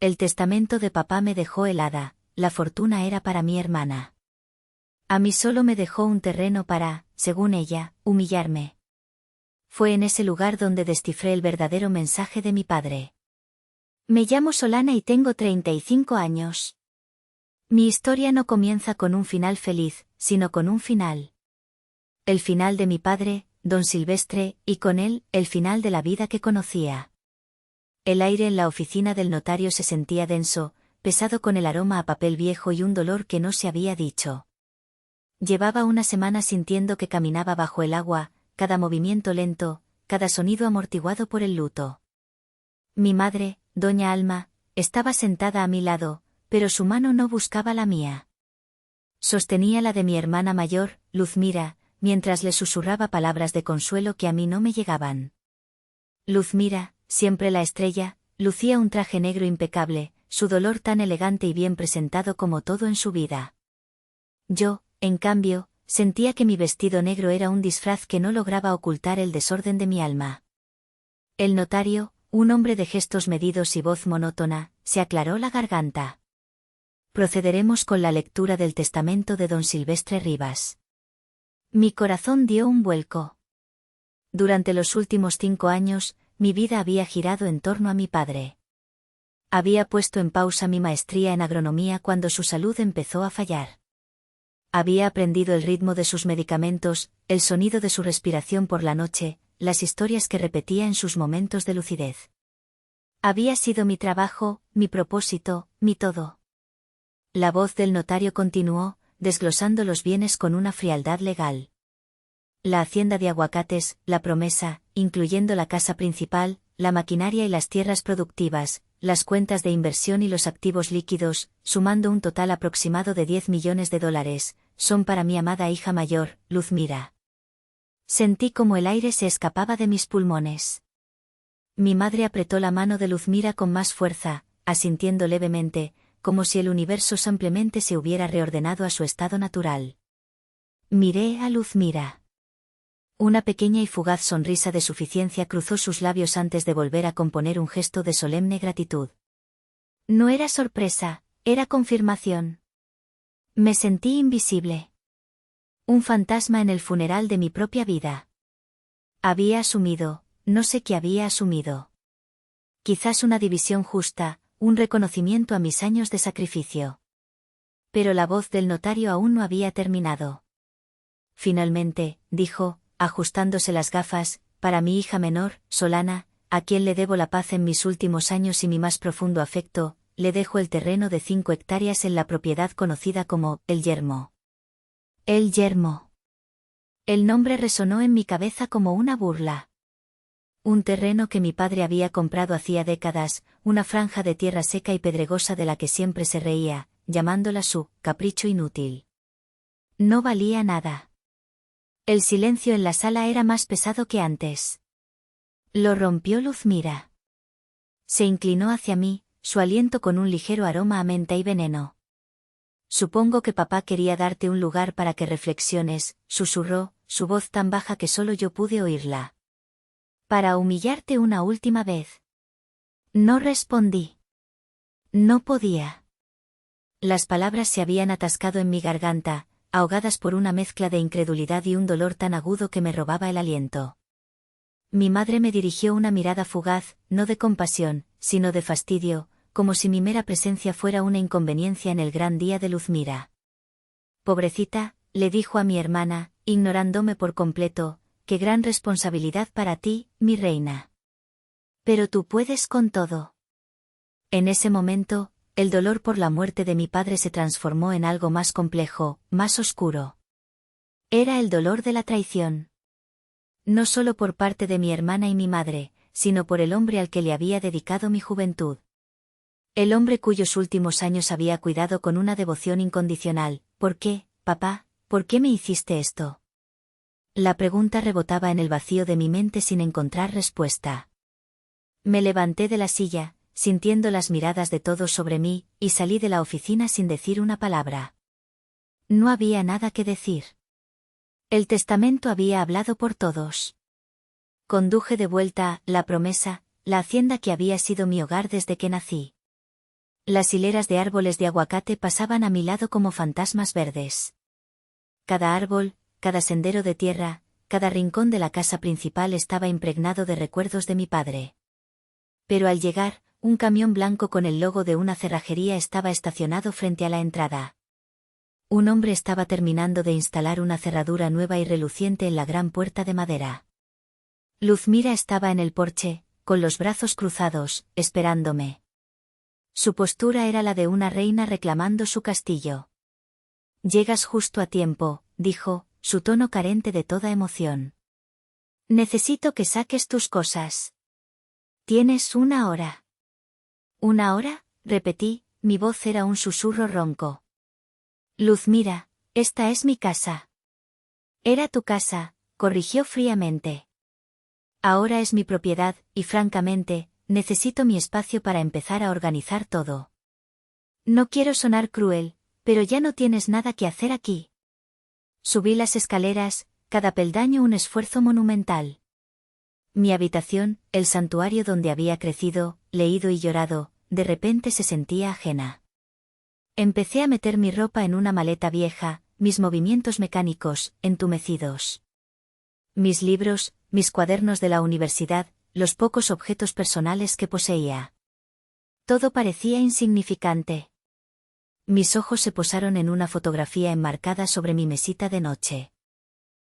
El testamento de papá me dejó helada, la fortuna era para mi hermana. A mí solo me dejó un terreno para, según ella, humillarme. Fue en ese lugar donde descifré el verdadero mensaje de mi padre. Me llamo Solana y tengo 35 años. Mi historia no comienza con un final feliz, sino con un final. El final de mi padre, don Silvestre, y con él, el final de la vida que conocía. El aire en la oficina del notario se sentía denso, pesado con el aroma a papel viejo y un dolor que no se había dicho. Llevaba una semana sintiendo que caminaba bajo el agua, cada movimiento lento, cada sonido amortiguado por el luto. Mi madre, doña Alma, estaba sentada a mi lado, pero su mano no buscaba la mía. Sostenía la de mi hermana mayor, Luzmira, mientras le susurraba palabras de consuelo que a mí no me llegaban. Luzmira, siempre la estrella, lucía un traje negro impecable, su dolor tan elegante y bien presentado como todo en su vida. Yo, en cambio, sentía que mi vestido negro era un disfraz que no lograba ocultar el desorden de mi alma. El notario, un hombre de gestos medidos y voz monótona, se aclaró la garganta. Procederemos con la lectura del testamento de don Silvestre Rivas. Mi corazón dio un vuelco. Durante los últimos 5 años, mi vida había girado en torno a mi padre. Había puesto en pausa mi maestría en agronomía cuando su salud empezó a fallar. Había aprendido el ritmo de sus medicamentos, el sonido de su respiración por la noche, las historias que repetía en sus momentos de lucidez. Había sido mi trabajo, mi propósito, mi todo. La voz del notario continuó, desglosando los bienes con una frialdad legal. La hacienda de Aguacates, la promesa, incluyendo la casa principal, la maquinaria y las tierras productivas, las cuentas de inversión y los activos líquidos, sumando un total aproximado de $10 millones, son para mi amada hija mayor, Luzmira. Sentí como el aire se escapaba de mis pulmones. Mi madre apretó la mano de Luzmira con más fuerza, asintiendo levemente, como si el universo simplemente se hubiera reordenado a su estado natural. Miré a Luzmira. Una pequeña y fugaz sonrisa de suficiencia cruzó sus labios antes de volver a componer un gesto de solemne gratitud. No era sorpresa, era confirmación. Me sentí invisible. Un fantasma en el funeral de mi propia vida. Había asumido, no sé qué había asumido. Quizás una división justa, un reconocimiento a mis años de sacrificio. Pero la voz del notario aún no había terminado. Finalmente, dijo, ajustándose las gafas, para mi hija menor, Solana, a quien le debo la paz en mis últimos años y mi más profundo afecto, le dejo el terreno de 5 hectáreas en la propiedad conocida como El Yermo. El Yermo. El nombre resonó en mi cabeza como una burla. Un terreno que mi padre había comprado hacía décadas, una franja de tierra seca y pedregosa de la que siempre se reía, llamándola su capricho inútil. No valía nada. El silencio en la sala era más pesado que antes. Lo rompió Luzmira. Se inclinó hacia mí, su aliento con un ligero aroma a menta y veneno. Supongo que papá quería darte un lugar para que reflexiones, susurró, su voz tan baja que solo yo pude oírla. Para humillarte una última vez. No respondí. No podía. Las palabras se habían atascado en mi garganta, ahogadas por una mezcla de incredulidad y un dolor tan agudo que me robaba el aliento. Mi madre me dirigió una mirada fugaz, no de compasión, sino de fastidio, como si mi mera presencia fuera una inconveniencia en el gran día de Luzmira. Pobrecita, le dijo a mi hermana, ignorándome por completo, qué gran responsabilidad para ti, mi reina. Pero tú puedes con todo. En ese momento, el dolor por la muerte de mi padre se transformó en algo más complejo, más oscuro. Era el dolor de la traición. No solo por parte de mi hermana y mi madre, sino por el hombre al que le había dedicado mi juventud. El hombre cuyos últimos años había cuidado con una devoción incondicional. ¿Por qué, papá? ¿Por qué me hiciste esto? La pregunta rebotaba en el vacío de mi mente sin encontrar respuesta. Me levanté de la silla, sintiendo las miradas de todos sobre mí, y salí de la oficina sin decir una palabra. No había nada que decir. El testamento había hablado por todos. Conduje de vuelta la promesa, la hacienda que había sido mi hogar desde que nací. Las hileras de árboles de aguacate pasaban a mi lado como fantasmas verdes. Cada árbol, cada sendero de tierra, cada rincón de la casa principal estaba impregnado de recuerdos de mi padre. Pero al llegar, un camión blanco con el logo de una cerrajería estaba estacionado frente a la entrada. Un hombre estaba terminando de instalar una cerradura nueva y reluciente en la gran puerta de madera. Luzmira estaba en el porche, con los brazos cruzados, esperándome. Su postura era la de una reina reclamando su castillo. «Llegas justo a tiempo», dijo, su tono carente de toda emoción. «Necesito que saques tus cosas. Tienes 1 hora». «¿1 hora?», repetí, mi voz era un susurro ronco. «Luzmira, esta es mi casa». «Era tu casa», corrigió fríamente. «Ahora es mi propiedad, y francamente, necesito mi espacio para empezar a organizar todo». «No quiero sonar cruel, pero ya no tienes nada que hacer aquí». Subí las escaleras, cada peldaño un esfuerzo monumental. Mi habitación, el santuario donde había crecido, leído y llorado, de repente se sentía ajena. Empecé a meter mi ropa en una maleta vieja, mis movimientos mecánicos, entumecidos. Mis libros, mis cuadernos de la universidad, los pocos objetos personales que poseía. Todo parecía insignificante. Mis ojos se posaron en una fotografía enmarcada sobre mi mesita de noche.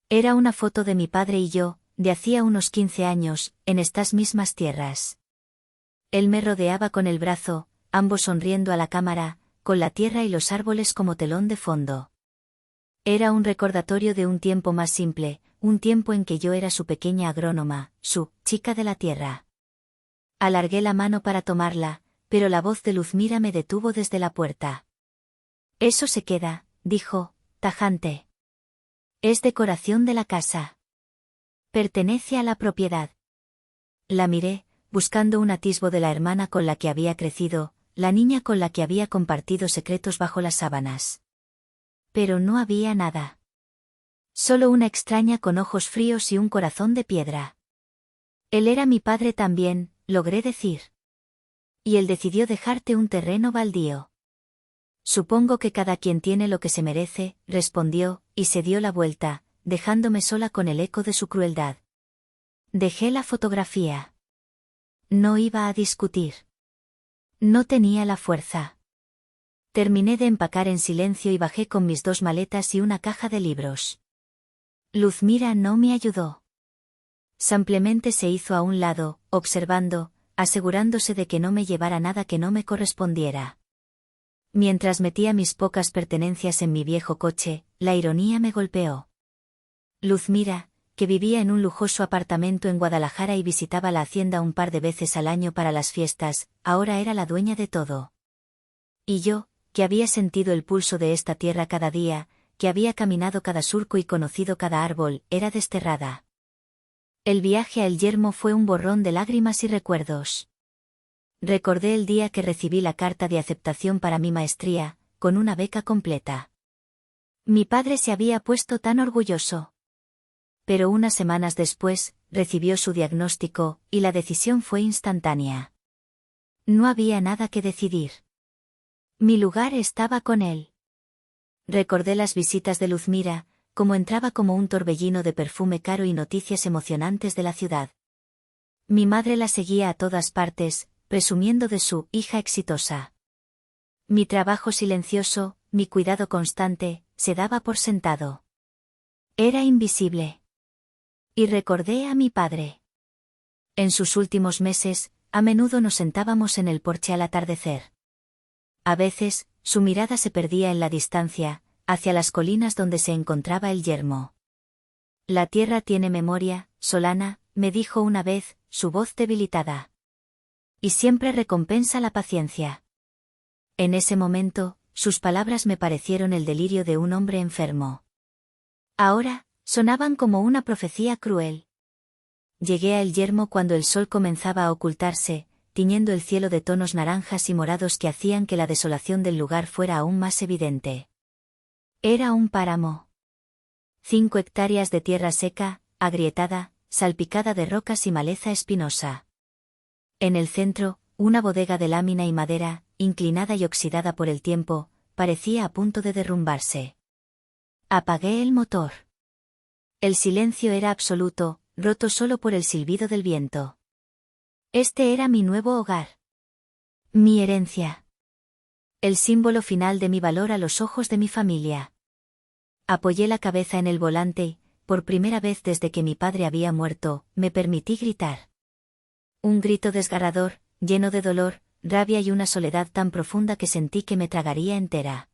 Era una foto de mi padre y yo, de hacía unos 15 años, en estas mismas tierras. Él me rodeaba con el brazo, ambos sonriendo a la cámara, con la tierra y los árboles como telón de fondo. Era un recordatorio de un tiempo más simple, un tiempo en que yo era su pequeña agrónoma, su chica de la tierra. Alargué la mano para tomarla, pero la voz de Luzmira me detuvo desde la puerta. «Eso se queda», dijo, tajante. «Es decoración de la casa. Pertenece a la propiedad». La miré, buscando un atisbo de la hermana con la que había crecido, la niña con la que había compartido secretos bajo las sábanas. Pero no había nada. Solo una extraña con ojos fríos y un corazón de piedra. «Él era mi padre también», logré decir. «Y él decidió dejarte un terreno baldío». «Supongo que cada quien tiene lo que se merece», respondió, y se dio la vuelta, dejándome sola con el eco de su crueldad. Dejé la fotografía. No iba a discutir. No tenía la fuerza. Terminé de empacar en silencio y bajé con mis 2 maletas y una caja de libros. Luzmira no me ayudó. Simplemente se hizo a un lado, observando, asegurándose de que no me llevara nada que no me correspondiera. Mientras metía mis pocas pertenencias en mi viejo coche, la ironía me golpeó. Luzmira, que vivía en un lujoso apartamento en Guadalajara y visitaba la hacienda un par de veces al año para las fiestas, ahora era la dueña de todo. Y yo, que había sentido el pulso de esta tierra cada día, que había caminado cada surco y conocido cada árbol, era desterrada. El viaje a El Yermo fue un borrón de lágrimas y recuerdos. Recordé el día que recibí la carta de aceptación para mi maestría, con una beca completa. Mi padre se había puesto tan orgulloso. Pero unas semanas después, recibió su diagnóstico, y la decisión fue instantánea. No había nada que decidir. Mi lugar estaba con él. Recordé las visitas de Luzmira, como entraba como un torbellino de perfume caro y noticias emocionantes de la ciudad. Mi madre la seguía a todas partes, presumiendo de su hija exitosa. Mi trabajo silencioso, mi cuidado constante, se daba por sentado. Era invisible. Y recordé a mi padre. En sus últimos meses, a menudo nos sentábamos en el porche al atardecer. A veces, su mirada se perdía en la distancia, hacia las colinas donde se encontraba el yermo. «La tierra tiene memoria, Solana», me dijo una vez, su voz debilitada. «Y siempre recompensa la paciencia». En ese momento, sus palabras me parecieron el delirio de un hombre enfermo. Ahora, sonaban como una profecía cruel. Llegué a El Yermo cuando el sol comenzaba a ocultarse, tiñendo el cielo de tonos naranjas y morados que hacían que la desolación del lugar fuera aún más evidente. Era un páramo. 5 hectáreas de tierra seca, agrietada, salpicada de rocas y maleza espinosa. En el centro, una bodega de lámina y madera, inclinada y oxidada por el tiempo, parecía a punto de derrumbarse. Apagué el motor. El silencio era absoluto, roto solo por el silbido del viento. Este era mi nuevo hogar. Mi herencia. El símbolo final de mi valor a los ojos de mi familia. Apoyé la cabeza en el volante y, por primera vez desde que mi padre había muerto, me permití gritar. Un grito desgarrador, lleno de dolor, rabia y una soledad tan profunda que sentí que me tragaría entera.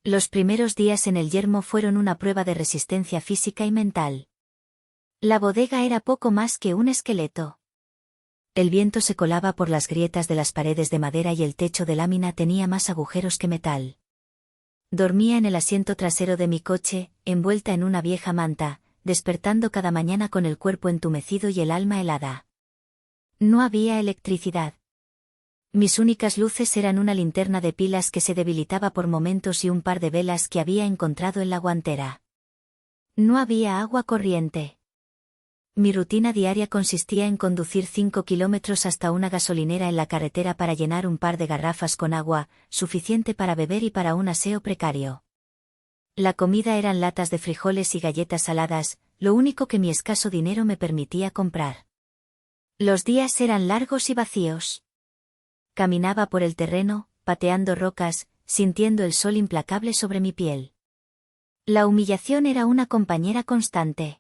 Los primeros días en el yermo fueron una prueba de resistencia física y mental. La bodega era poco más que un esqueleto. El viento se colaba por las grietas de las paredes de madera y el techo de lámina tenía más agujeros que metal. Dormía en el asiento trasero de mi coche, envuelta en una vieja manta, despertando cada mañana con el cuerpo entumecido y el alma helada. No había electricidad. Mis únicas luces eran una linterna de pilas que se debilitaba por momentos y un par de velas que había encontrado en la guantera. No había agua corriente. Mi rutina diaria consistía en conducir 5 kilómetros hasta una gasolinera en la carretera para llenar un par de garrafas con agua, suficiente para beber y para un aseo precario. La comida eran latas de frijoles y galletas saladas, lo único que mi escaso dinero me permitía comprar. Los días eran largos y vacíos. Caminaba por el terreno, pateando rocas, sintiendo el sol implacable sobre mi piel. La humillación era una compañera constante.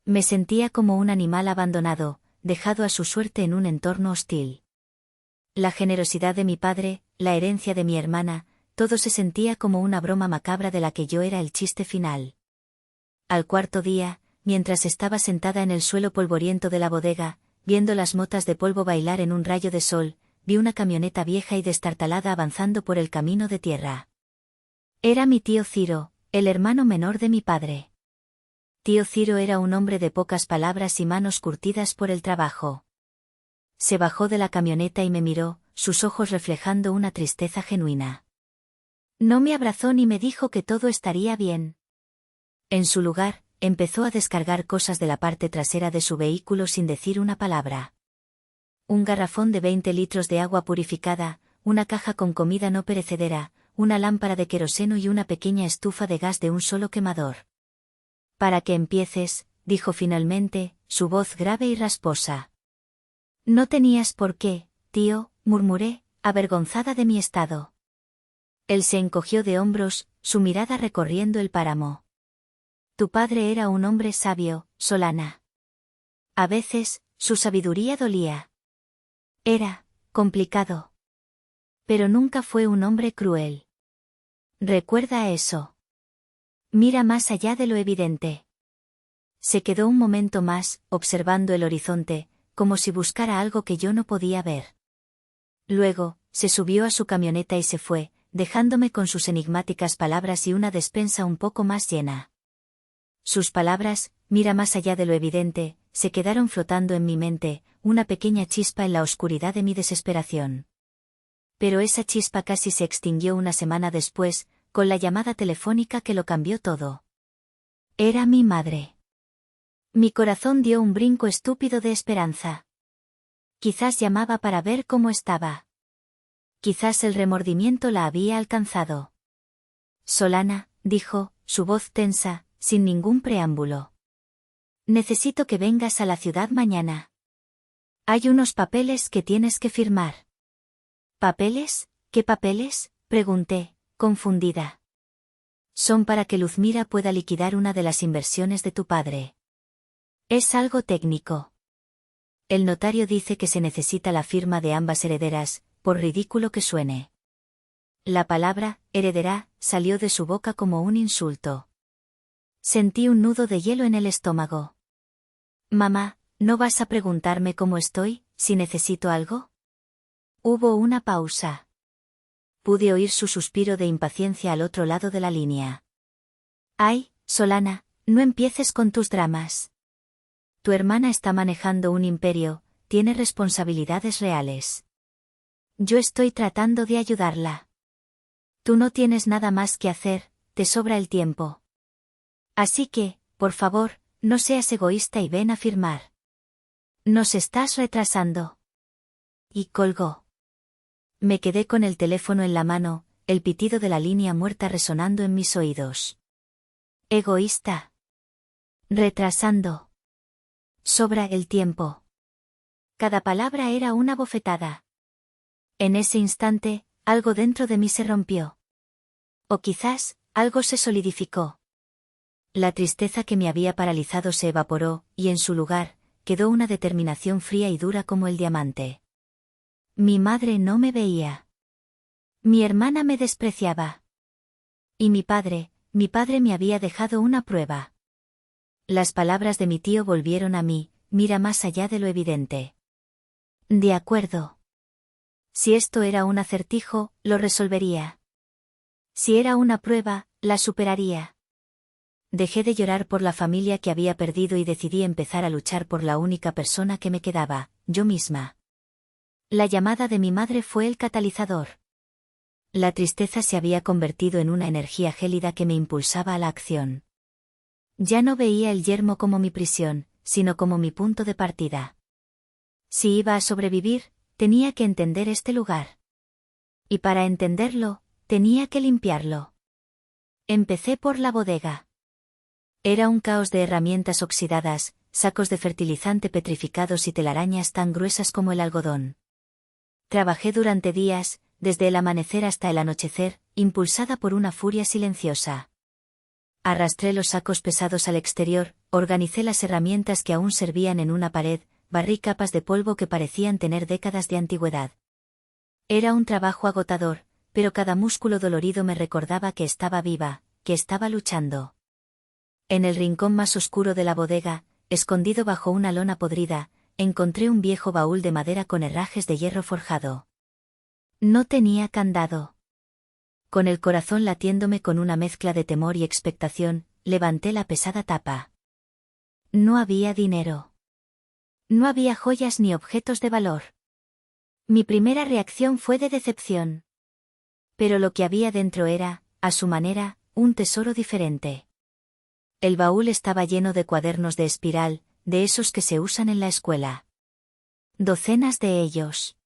Me sentía como un animal abandonado, dejado a su suerte en un entorno hostil. La generosidad de mi padre, la herencia de mi hermana, todo se sentía como una broma macabra de la que yo era el chiste final. Al cuarto día, mientras estaba sentada en el suelo polvoriento de la bodega, viendo las motas de polvo bailar en un rayo de sol, vi una camioneta vieja y destartalada avanzando por el camino de tierra. Era mi tío Ciro, el hermano menor de mi padre. Tío Ciro era un hombre de pocas palabras y manos curtidas por el trabajo. Se bajó de la camioneta y me miró, sus ojos reflejando una tristeza genuina. No me abrazó ni me dijo que todo estaría bien. En su lugar, empezó a descargar cosas de la parte trasera de su vehículo sin decir una palabra. Un garrafón de 20 litros de agua purificada, una caja con comida no perecedera, una lámpara de queroseno y una pequeña estufa de gas de un solo quemador. Para que empieces, dijo finalmente, su voz grave y rasposa. No tenías por qué, tío, murmuré, avergonzada de mi estado. Él se encogió de hombros, su mirada recorriendo el páramo. Tu padre era un hombre sabio, Solana. A veces, su sabiduría dolía. Era complicado. Pero nunca fue un hombre cruel. Recuerda eso. Mira más allá de lo evidente. Se quedó un momento más, observando el horizonte, como si buscara algo que yo no podía ver. Luego, se subió a su camioneta y se fue, dejándome con sus enigmáticas palabras y una despensa un poco más llena. Sus palabras, mira más allá de lo evidente, se quedaron flotando en mi mente, una pequeña chispa en la oscuridad de mi desesperación. Pero esa chispa casi se extinguió una semana después, con la llamada telefónica que lo cambió todo. Era mi madre. Mi corazón dio un brinco estúpido de esperanza. Quizás llamaba para ver cómo estaba. Quizás el remordimiento la había alcanzado. Solana, dijo, su voz tensa, sin ningún preámbulo. Necesito que vengas a la ciudad mañana. Hay unos papeles que tienes que firmar. ¿Papeles? ¿Qué papeles?, pregunté, confundida. Son para que Luzmira pueda liquidar una de las inversiones de tu padre. Es algo técnico. El notario dice que se necesita la firma de ambas herederas, por ridículo que suene. La palabra, heredera, salió de su boca como un insulto. Sentí un nudo de hielo en el estómago. Mamá, ¿no vas a preguntarme cómo estoy, si necesito algo? Hubo una pausa. Pude oír su suspiro de impaciencia al otro lado de la línea. Ay, Solana, no empieces con tus dramas. Tu hermana está manejando un imperio, tiene responsabilidades reales. Yo estoy tratando de ayudarla. Tú no tienes nada más que hacer, te sobra el tiempo. Así que, por favor, no seas egoísta y ven a firmar. Nos estás retrasando. Y colgó. Me quedé con el teléfono en la mano, el pitido de la línea muerta resonando en mis oídos. Egoísta. Retrasando. Sobra el tiempo. Cada palabra era una bofetada. En ese instante, algo dentro de mí se rompió. O quizás, algo se solidificó. La tristeza que me había paralizado se evaporó, y en su lugar, quedó una determinación fría y dura como el diamante. Mi madre no me veía. Mi hermana me despreciaba. Y mi padre me había dejado una prueba. Las palabras de mi tío volvieron a mí, mira más allá de lo evidente. De acuerdo. Si esto era un acertijo, lo resolvería. Si era una prueba, la superaría. Dejé de llorar por la familia que había perdido y decidí empezar a luchar por la única persona que me quedaba, yo misma. La llamada de mi madre fue el catalizador. La tristeza se había convertido en una energía gélida que me impulsaba a la acción. Ya no veía el yermo como mi prisión, sino como mi punto de partida. Si iba a sobrevivir, tenía que entender este lugar. Y para entenderlo, tenía que limpiarlo. Empecé por la bodega. Era un caos de herramientas oxidadas, sacos de fertilizante petrificados y telarañas tan gruesas como el algodón. Trabajé durante días, desde el amanecer hasta el anochecer, impulsada por una furia silenciosa. Arrastré los sacos pesados al exterior, organicé las herramientas que aún servían en una pared, barrí capas de polvo que parecían tener décadas de antigüedad. Era un trabajo agotador, pero cada músculo dolorido me recordaba que estaba viva, que estaba luchando. En el rincón más oscuro de la bodega, escondido bajo una lona podrida, encontré un viejo baúl de madera con herrajes de hierro forjado. No tenía candado. Con el corazón latiéndome con una mezcla de temor y expectación, levanté la pesada tapa. No había dinero. No había joyas ni objetos de valor. Mi primera reacción fue de decepción. Pero lo que había dentro era, a su manera, un tesoro diferente. El baúl estaba lleno de cuadernos de espiral, de esos que se usan en la escuela. Docenas de ellos.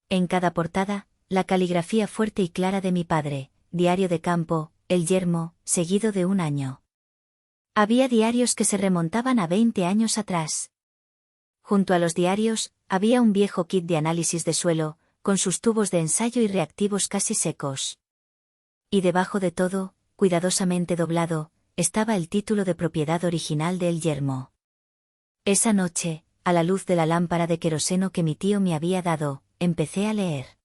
En cada portada, la caligrafía fuerte y clara de mi padre, diario de campo, El Yermo, seguido de un año. Había diarios que se remontaban a 20 años atrás. Junto a los diarios, había un viejo kit de análisis de suelo, con sus tubos de ensayo y reactivos casi secos. Y debajo de todo, cuidadosamente doblado, estaba el título de propiedad original de El Yermo. Esa noche, a la luz de la lámpara de queroseno que mi tío me había dado, empecé a leer.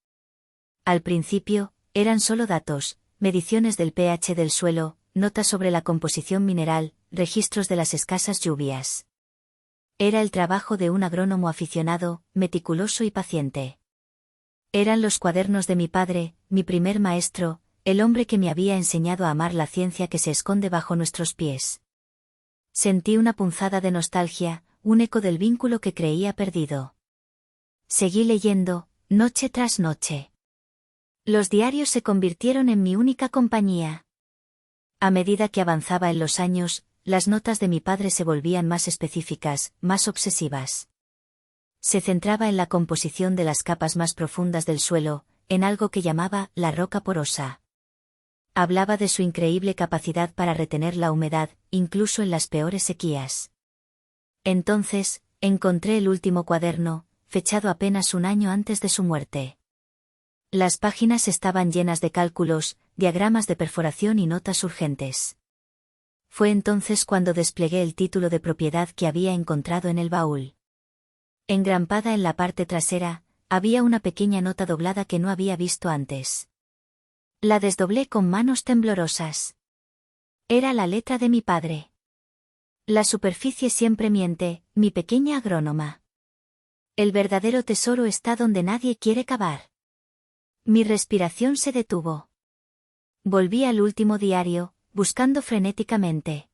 Al principio, eran solo datos, mediciones del pH del suelo, notas sobre la composición mineral, registros de las escasas lluvias. Era el trabajo de un agrónomo aficionado, meticuloso y paciente. Eran los cuadernos de mi padre, mi primer maestro, el hombre que me había enseñado a amar la ciencia que se esconde bajo nuestros pies. Sentí una punzada de nostalgia, un eco del vínculo que creía perdido. Seguí leyendo, noche tras noche. Los diarios se convirtieron en mi única compañía. A medida que avanzaba en los años, las notas de mi padre se volvían más específicas, más obsesivas. Se centraba en la composición de las capas más profundas del suelo, en algo que llamaba la roca porosa. Hablaba de su increíble capacidad para retener la humedad, incluso en las peores sequías. Entonces, encontré el último cuaderno, fechado apenas un año antes de su muerte. Las páginas estaban llenas de cálculos, diagramas de perforación y notas urgentes. Fue entonces cuando desplegué el título de propiedad que había encontrado en el baúl. Engrampada en la parte trasera, había una pequeña nota doblada que no había visto antes. La desdoblé con manos temblorosas. Era la letra de mi padre. La superficie siempre miente, mi pequeña agrónoma. El verdadero tesoro está donde nadie quiere cavar. Mi respiración se detuvo. Volví al último diario, buscando frenéticamente.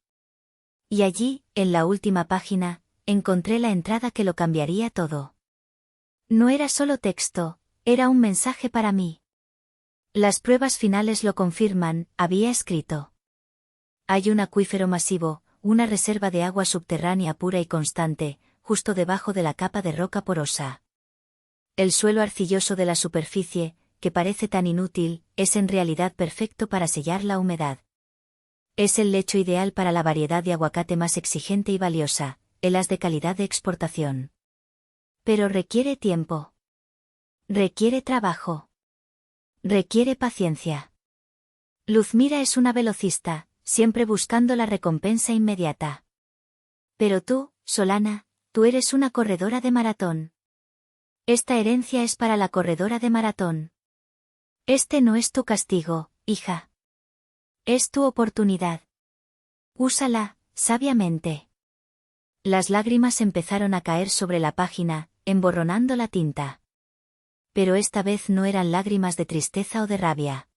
Y allí, en la última página, encontré la entrada que lo cambiaría todo. No era solo texto, era un mensaje para mí. Las pruebas finales lo confirman, había escrito. Hay un acuífero masivo, una reserva de agua subterránea pura y constante, justo debajo de la capa de roca porosa. El suelo arcilloso de la superficie, que parece tan inútil, es en realidad perfecto para sellar la humedad. Es el lecho ideal para la variedad de aguacate más exigente y valiosa, el as de calidad de exportación. Pero requiere tiempo. Requiere trabajo. Requiere paciencia. Luzmira es una velocista, siempre buscando la recompensa inmediata. Pero tú, Solana, tú eres una corredora de maratón. Esta herencia es para la corredora de maratón. Este no es tu castigo, hija. Es tu oportunidad. Úsala, sabiamente. Las lágrimas empezaron a caer sobre la página, emborronando la tinta. Pero esta vez no eran lágrimas de tristeza o de rabia.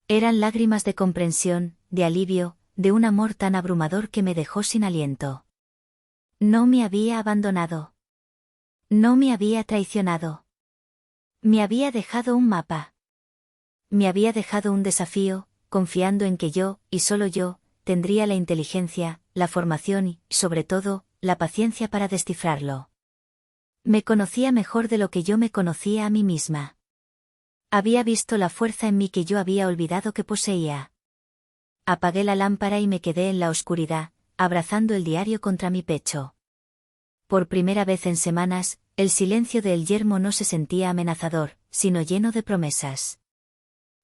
Eran lágrimas de comprensión, de alivio, de un amor tan abrumador que me dejó sin aliento. No me había abandonado. No me había traicionado. Me había dejado un mapa. Me había dejado un desafío, confiando en que yo, y solo yo, tendría la inteligencia, la formación y, sobre todo, la paciencia para descifrarlo. Me conocía mejor de lo que yo me conocía a mí misma. Había visto la fuerza en mí que yo había olvidado que poseía. Apagué la lámpara y me quedé en la oscuridad, abrazando el diario contra mi pecho. Por primera vez en semanas, el silencio de El Yermo no se sentía amenazador, sino lleno de promesas.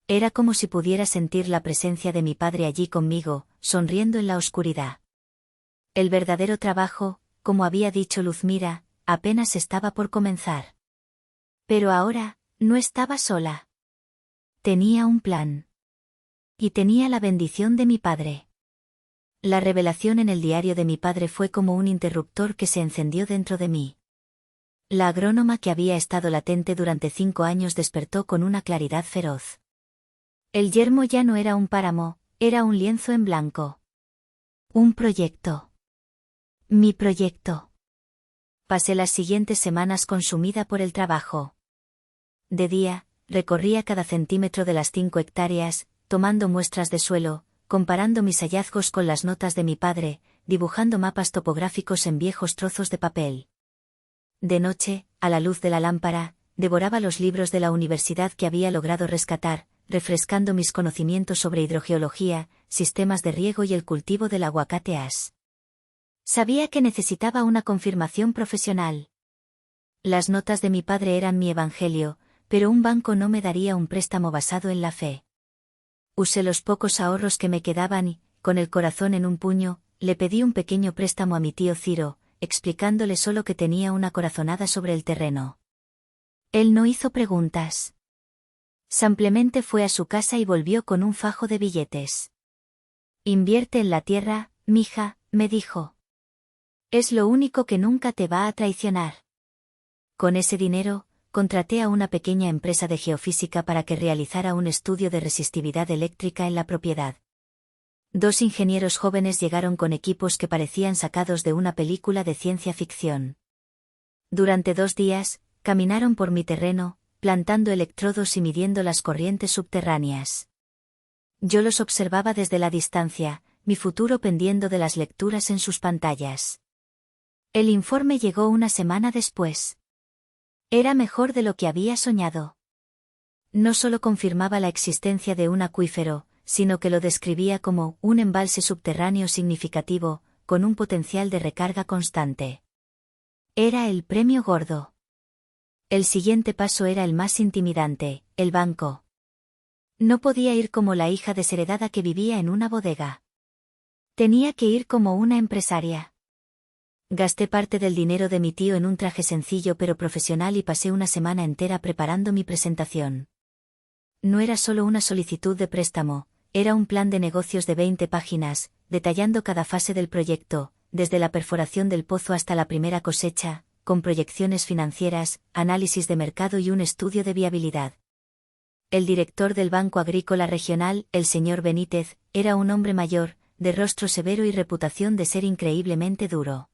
Era como si pudiera sentir la presencia de mi padre allí conmigo, sonriendo en la oscuridad. El verdadero trabajo, como había dicho Luzmira, apenas estaba por comenzar. Pero ahora, no estaba sola. Tenía un plan. Y tenía la bendición de mi padre. La revelación en el diario de mi padre fue como un interruptor que se encendió dentro de mí. La agrónoma que había estado latente durante 5 años despertó con una claridad feroz. El yermo ya no era un páramo, era un lienzo en blanco. Un proyecto. Mi proyecto. Pasé las siguientes semanas consumida por el trabajo. De día, recorría cada centímetro de las 5 hectáreas, tomando muestras de suelo, comparando mis hallazgos con las notas de mi padre, dibujando mapas topográficos en viejos trozos de papel. De noche, a la luz de la lámpara, devoraba los libros de la universidad que había logrado rescatar, refrescando mis conocimientos sobre hidrogeología, sistemas de riego y el cultivo del aguacate as. Sabía que necesitaba una confirmación profesional. Las notas de mi padre eran mi evangelio, pero un banco no me daría un préstamo basado en la fe. Usé los pocos ahorros que me quedaban y, con el corazón en un puño, le pedí un pequeño préstamo a mi tío Ciro, explicándole solo que tenía una corazonada sobre el terreno. Él no hizo preguntas. Simplemente fue a su casa y volvió con un fajo de billetes. Invierte en la tierra, mija, me dijo. Es lo único que nunca te va a traicionar. Con ese dinero, contraté a una pequeña empresa de geofísica para que realizara un estudio de resistividad eléctrica en la propiedad. 2 ingenieros jóvenes llegaron con equipos que parecían sacados de una película de ciencia ficción. Durante 2 días, caminaron por mi terreno, plantando electrodos y midiendo las corrientes subterráneas. Yo los observaba desde la distancia, mi futuro pendiendo de las lecturas en sus pantallas. El informe llegó una semana después. Era mejor de lo que había soñado. No solo confirmaba la existencia de un acuífero, sino que lo describía como un embalse subterráneo significativo, con un potencial de recarga constante. Era el premio gordo. El siguiente paso era el más intimidante, el banco. No podía ir como la hija desheredada que vivía en una bodega. Tenía que ir como una empresaria. Gasté parte del dinero de mi tío en un traje sencillo pero profesional y pasé una semana entera preparando mi presentación. No era solo una solicitud de préstamo, era un plan de negocios de 20 páginas, detallando cada fase del proyecto, desde la perforación del pozo hasta la primera cosecha, con proyecciones financieras, análisis de mercado y un estudio de viabilidad. El director del Banco Agrícola Regional, el señor Benítez, era un hombre mayor, de rostro severo y reputación de ser increíblemente duro.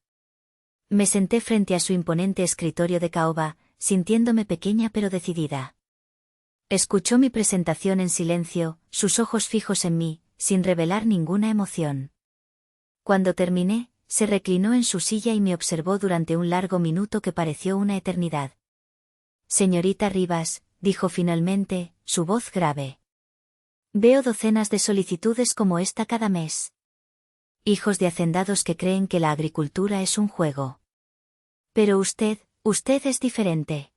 Me senté frente a su imponente escritorio de caoba, sintiéndome pequeña pero decidida. Escuchó mi presentación en silencio, sus ojos fijos en mí, sin revelar ninguna emoción. Cuando terminé, se reclinó en su silla y me observó durante un largo minuto que pareció una eternidad. Señorita Rivas, dijo finalmente, su voz grave. Veo docenas de solicitudes como esta cada mes. Hijos de hacendados que creen que la agricultura es un juego. Pero usted es diferente.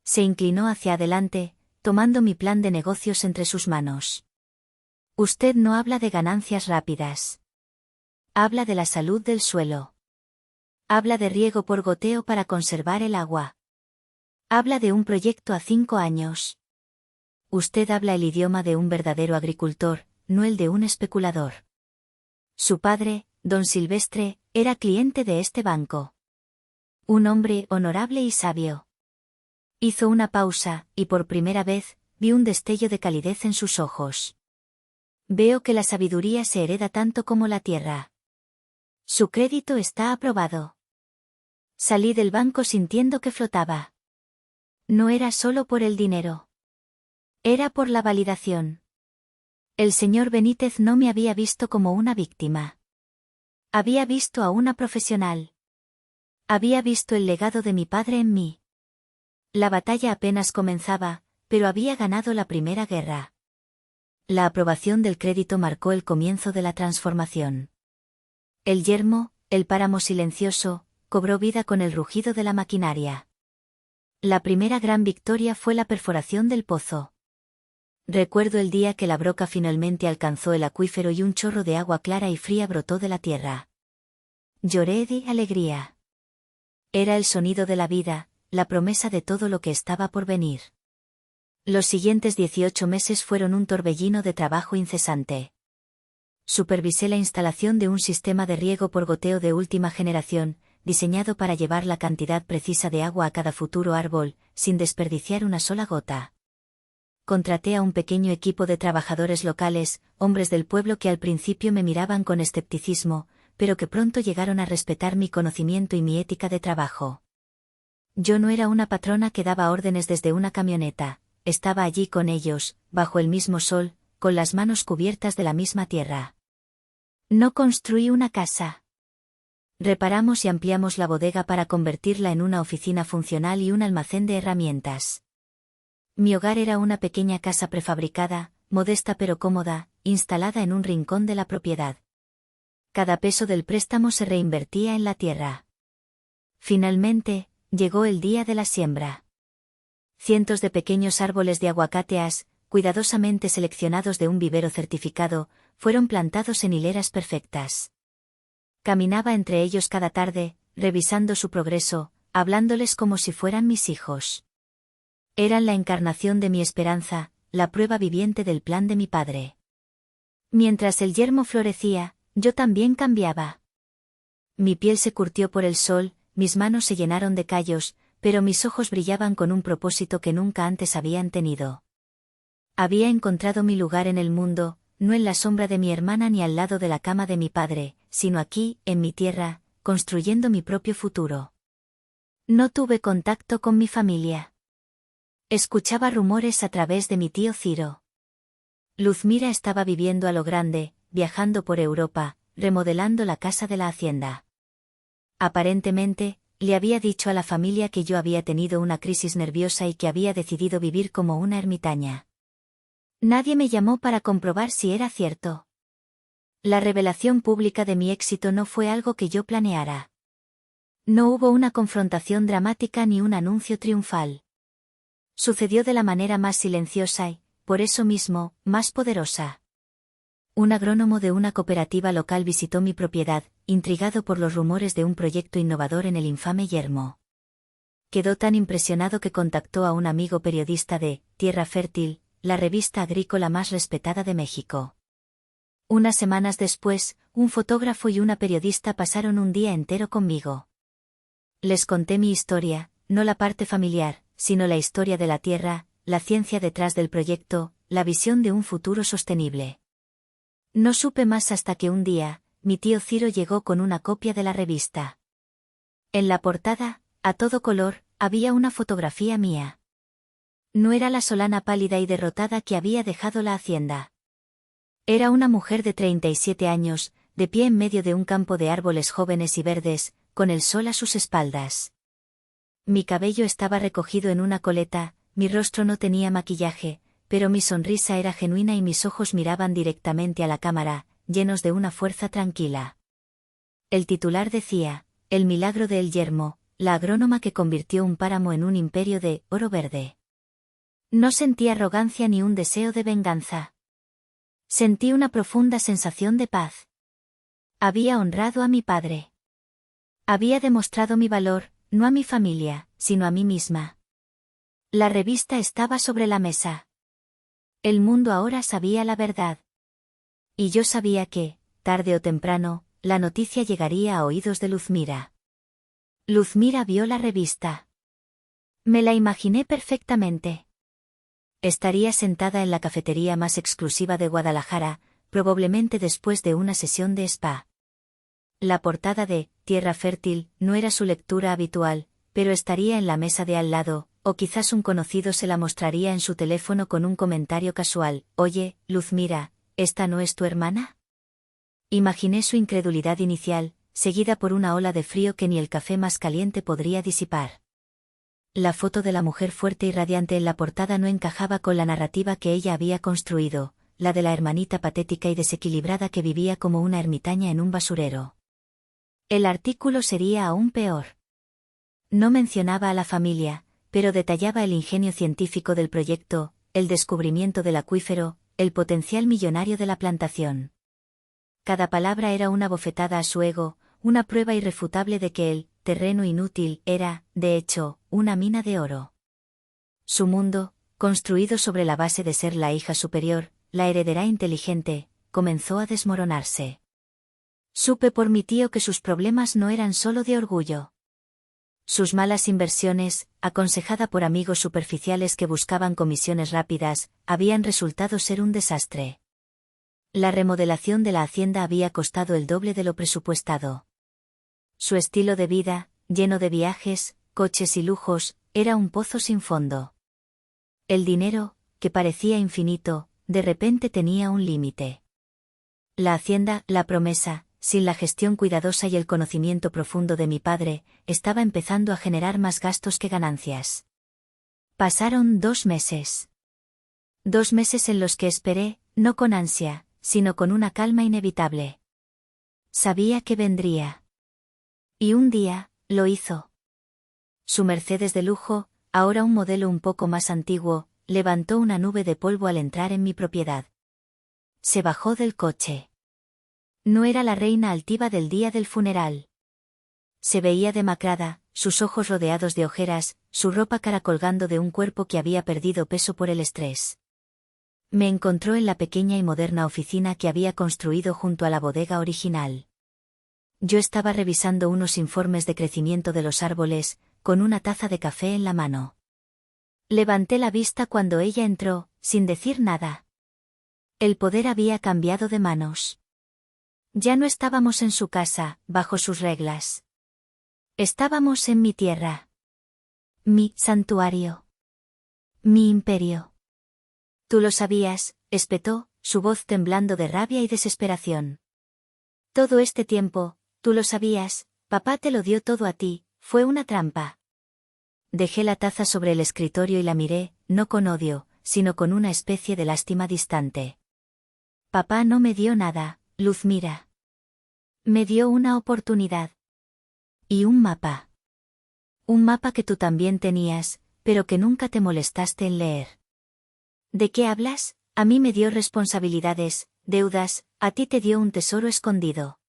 Se inclinó hacia adelante, tomando mi plan de negocios entre sus manos. Usted no habla de ganancias rápidas. Habla de la salud del suelo. Habla de riego por goteo para conservar el agua. Habla de un proyecto a 5 años. Usted habla el idioma de un verdadero agricultor, no el de un especulador. Su padre, don Silvestre, era cliente de este banco. Un hombre honorable y sabio. Hizo una pausa, y por primera vez, vi un destello de calidez en sus ojos. Veo que la sabiduría se hereda tanto como la tierra. Su crédito está aprobado. Salí del banco sintiendo que flotaba. No era solo por el dinero. Era por la validación. El señor Benítez no me había visto como una víctima. Había visto a una profesional. Había visto el legado de mi padre en mí. La batalla apenas comenzaba, pero había ganado la primera guerra. La aprobación del crédito marcó el comienzo de la transformación. El yermo, el páramo silencioso, cobró vida con el rugido de la maquinaria. La primera gran victoria fue la perforación del pozo. Recuerdo el día que la broca finalmente alcanzó el acuífero y un chorro de agua clara y fría brotó de la tierra. Lloré de alegría. Era el sonido de la vida, la promesa de todo lo que estaba por venir. Los siguientes 18 meses fueron un torbellino de trabajo incesante. Supervisé la instalación de un sistema de riego por goteo de última generación, diseñado para llevar la cantidad precisa de agua a cada futuro árbol, sin desperdiciar una sola gota. Contraté a un pequeño equipo de trabajadores locales, hombres del pueblo que al principio me miraban con escepticismo, pero que pronto llegaron a respetar mi conocimiento y mi ética de trabajo. Yo no era una patrona que daba órdenes desde una camioneta, estaba allí con ellos, bajo el mismo sol, con las manos cubiertas de la misma tierra. No construí una casa. Reparamos y ampliamos la bodega para convertirla en una oficina funcional y un almacén de herramientas. Mi hogar era una pequeña casa prefabricada, modesta pero cómoda, instalada en un rincón de la propiedad. Cada peso del préstamo se reinvertía en la tierra. Finalmente, llegó el día de la siembra. Cientos de pequeños árboles de aguacateas, cuidadosamente seleccionados de un vivero certificado, fueron plantados en hileras perfectas. Caminaba entre ellos cada tarde, revisando su progreso, hablándoles como si fueran mis hijos. Eran la encarnación de mi esperanza, la prueba viviente del plan de mi padre. Mientras el yermo florecía, yo también cambiaba. Mi piel se curtió por el sol, mis manos se llenaron de callos, pero mis ojos brillaban con un propósito que nunca antes habían tenido. Había encontrado mi lugar en el mundo, no en la sombra de mi hermana ni al lado de la cama de mi padre, sino aquí, en mi tierra, construyendo mi propio futuro. No tuve contacto con mi familia. Escuchaba rumores a través de mi tío Ciro. Luzmira estaba viviendo a lo grande, viajando por Europa, remodelando la casa de la hacienda. Aparentemente, le había dicho a la familia que yo había tenido una crisis nerviosa y que había decidido vivir como una ermitaña. Nadie me llamó para comprobar si era cierto. La revelación pública de mi éxito no fue algo que yo planeara. No hubo una confrontación dramática ni un anuncio triunfal. Sucedió de la manera más silenciosa y, por eso mismo, más poderosa. Un agrónomo de una cooperativa local visitó mi propiedad, intrigado por los rumores de un proyecto innovador en el infame yermo. Quedó tan impresionado que contactó a un amigo periodista de Tierra Fértil, la revista agrícola más respetada de México. Unas semanas después, un fotógrafo y una periodista pasaron un día entero conmigo. Les conté mi historia, no la parte familiar, sino la historia de la tierra, la ciencia detrás del proyecto, la visión de un futuro sostenible. No supe más hasta que un día, mi tío Ciro llegó con una copia de la revista. En la portada, a todo color, había una fotografía mía. No era la Solana pálida y derrotada que había dejado la hacienda. Era una mujer de 37 años, de pie en medio de un campo de árboles jóvenes y verdes, con el sol a sus espaldas. Mi cabello estaba recogido en una coleta, mi rostro no tenía maquillaje, pero mi sonrisa era genuina y mis ojos miraban directamente a la cámara, llenos de una fuerza tranquila. El titular decía, El milagro de El Yermo, la agrónoma que convirtió un páramo en un imperio de oro verde. No sentí arrogancia ni un deseo de venganza. Sentí una profunda sensación de paz. Había honrado a mi padre. Había demostrado mi valor, no a mi familia, sino a mí misma. La revista estaba sobre la mesa. El mundo ahora sabía la verdad. Y yo sabía que, tarde o temprano, la noticia llegaría a oídos de Luzmira. Luzmira vio la revista. Me la imaginé perfectamente. Estaría sentada en la cafetería más exclusiva de Guadalajara, probablemente después de una sesión de spa. La portada de Tierra Fértil no era su lectura habitual, pero estaría en la mesa de al lado, o quizás un conocido se la mostraría en su teléfono con un comentario casual, «Oye, Luzmira, ¿esta no es tu hermana?». Imaginé su incredulidad inicial, seguida por una ola de frío que ni el café más caliente podría disipar. La foto de la mujer fuerte y radiante en la portada no encajaba con la narrativa que ella había construido, la de la hermanita patética y desequilibrada que vivía como una ermitaña en un basurero. El artículo sería aún peor. No mencionaba a la familia, pero detallaba el ingenio científico del proyecto, el descubrimiento del acuífero, el potencial millonario de la plantación. Cada palabra era una bofetada a su ego, una prueba irrefutable de que el terreno inútil era, de hecho, una mina de oro. Su mundo, construido sobre la base de ser la hija superior, la heredera inteligente, comenzó a desmoronarse. Supe por mi tío que sus problemas no eran solo de orgullo. Sus malas inversiones, aconsejada por amigos superficiales que buscaban comisiones rápidas, habían resultado ser un desastre. La remodelación de la hacienda había costado el doble de lo presupuestado. Su estilo de vida, lleno de viajes, coches y lujos, era un pozo sin fondo. El dinero, que parecía infinito, de repente tenía un límite. La hacienda, la promesa, sin la gestión cuidadosa y el conocimiento profundo de mi padre, estaba empezando a generar más gastos que ganancias. Pasaron 2 meses. 2 meses en los que esperé, no con ansia, sino con una calma inevitable. Sabía que vendría. Y un día, lo hizo. Su Mercedes de lujo, ahora un modelo un poco más antiguo, levantó una nube de polvo al entrar en mi propiedad. Se bajó del coche. No era la reina altiva del día del funeral. Se veía demacrada, sus ojos rodeados de ojeras, su ropa caracolgando de un cuerpo que había perdido peso por el estrés. Me encontró en la pequeña y moderna oficina que había construido junto a la bodega original. Yo estaba revisando unos informes de crecimiento de los árboles, con una taza de café en la mano. Levanté la vista cuando ella entró, sin decir nada. El poder había cambiado de manos. Ya no estábamos en su casa, bajo sus reglas. Estábamos en mi tierra. Mi santuario. Mi imperio. Tú lo sabías, espetó, su voz temblando de rabia y desesperación. Todo este tiempo, tú lo sabías, papá te lo dio todo a ti, fue una trampa. Dejé la taza sobre el escritorio y la miré, no con odio, sino con una especie de lástima distante. Papá no me dio nada, Luzmira. Me dio una oportunidad. Y un mapa. Un mapa que tú también tenías, pero que nunca te molestaste en leer. ¿De qué hablas? A mí me dio responsabilidades, deudas, a ti te dio un tesoro escondido.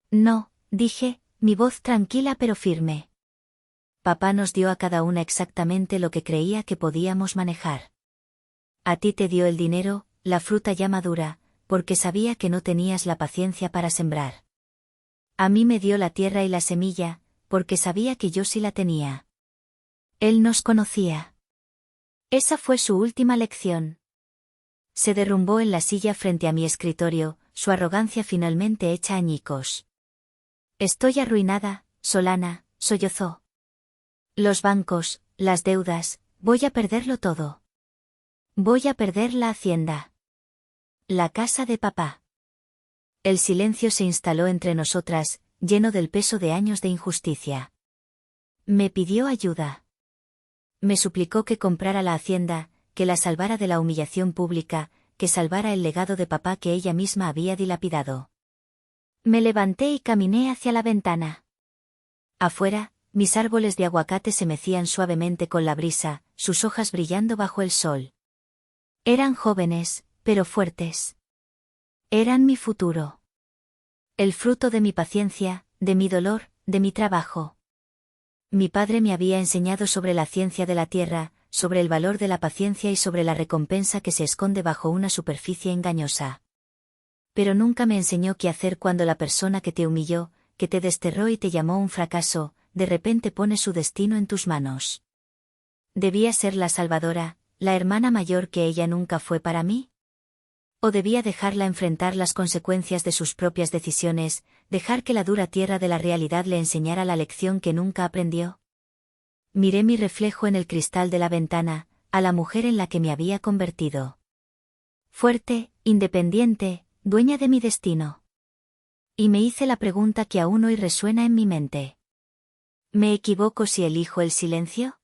No, dije, mi voz tranquila pero firme. Papá nos dio a cada una exactamente lo que creía que podíamos manejar. A ti te dio el dinero, la fruta ya madura, porque sabía que no tenías la paciencia para sembrar. A mí me dio la tierra y la semilla, porque sabía que yo sí la tenía. Él nos conocía. Esa fue su última lección. Se derrumbó en la silla frente a mi escritorio, su arrogancia finalmente hecha añicos. Estoy arruinada, Solana, sollozó. Los bancos, las deudas, voy a perderlo todo. Voy a perder la hacienda. La casa de papá. El silencio se instaló entre nosotras, lleno del peso de años de injusticia. Me pidió ayuda. Me suplicó que comprara la hacienda, que la salvara de la humillación pública, que salvara el legado de papá que ella misma había dilapidado. Me levanté y caminé hacia la ventana. Afuera, mis árboles de aguacate se mecían suavemente con la brisa, sus hojas brillando bajo el sol. Eran jóvenes, pero fuertes. Eran mi futuro. El fruto de mi paciencia, de mi dolor, de mi trabajo. Mi padre me había enseñado sobre la ciencia de la tierra, sobre el valor de la paciencia y sobre la recompensa que se esconde bajo una superficie engañosa. Pero nunca me enseñó qué hacer cuando la persona que te humilló, que te desterró y te llamó un fracaso, de repente pone su destino en tus manos. ¿Debía ser la salvadora, la hermana mayor que ella nunca fue para mí? ¿O debía dejarla enfrentar las consecuencias de sus propias decisiones, dejar que la dura tierra de la realidad le enseñara la lección que nunca aprendió? Miré mi reflejo en el cristal de la ventana, a la mujer en la que me había convertido. Fuerte, independiente, dueña de mi destino. Y me hice la pregunta que aún hoy resuena en mi mente. ¿Me equivoco si elijo el silencio?